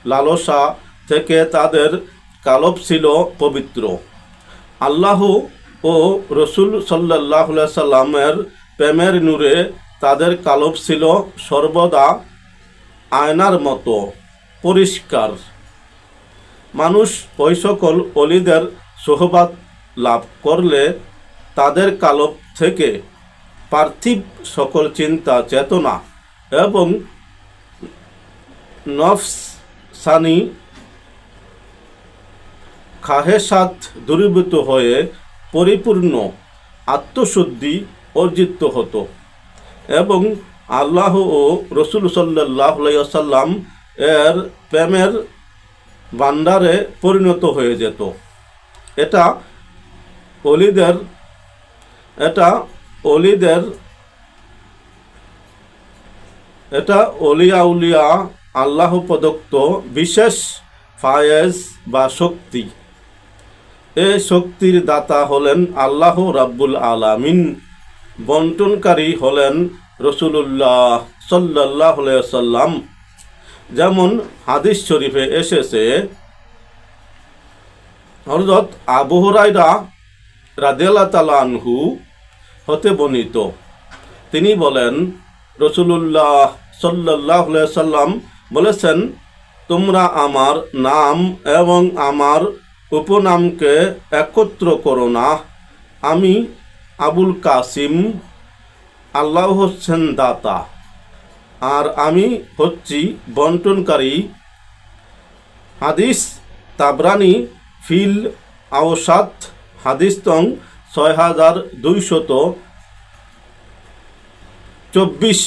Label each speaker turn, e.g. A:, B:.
A: লালসা থেকে তাদের কালব ছিল পবিত্র। আল্লাহ ও রসুল সাল্লাল্লাহু আলাইহি সাল্লামের প্রেমের নূরে তাদের কালব ছিল সর্বদা আয়নার মতো পরিষ্কার। মানুষ ওই সকল অলিদের সোহবাত লাভ করলে তাদের কালব থেকে পার্থিব সকল চিন্তা, চেতনা এবং নফসানি খাহেসাত দূরীভূত হয়ে পরিপূর্ণ আত্মশুদ্ধি অর্জিত হতো এবং আল্লাহ ও রসুল সাল্লাল্লাহু আলাইহি ওয়াসাল্লাম এর প্রেমের ভান্ডারে পরিণত হয়ে যেত। এটা অলিয়া উলিয়া আল্লাহ প্রদত্ত বিশেষ ফায়েজ বা শক্তি। এই শক্তির দাতা হলেন আল্লাহ রাব্বুল আলামিন, বন্টনকারী হলেন রাসূলুল্লাহ সাল্লাল্লাহু আলাইহি ওয়াসাল্লাম। যেমন হাদিস শরীফে এসেছে, হযরত আবু হুরায়রা রাদিয়াল্লাহু তাআলা আনহু হতে বর্ণিত, তিনি বলেন, রাসূলুল্লাহ সাল্লাল্লাহু আলাইহি ওয়াসাল্লাম বলেছেন, তোমরা আমার নাম এবং আমার উপনামকে একত্র করো না। আমি আবুল কাসিম, আল্লাহ হচ্ছেন দাতা, আর আমি হচ্ছি বন্টনকারী। হাদিস তাবরানি ফিল আওসাত, হাদিস তং 6224।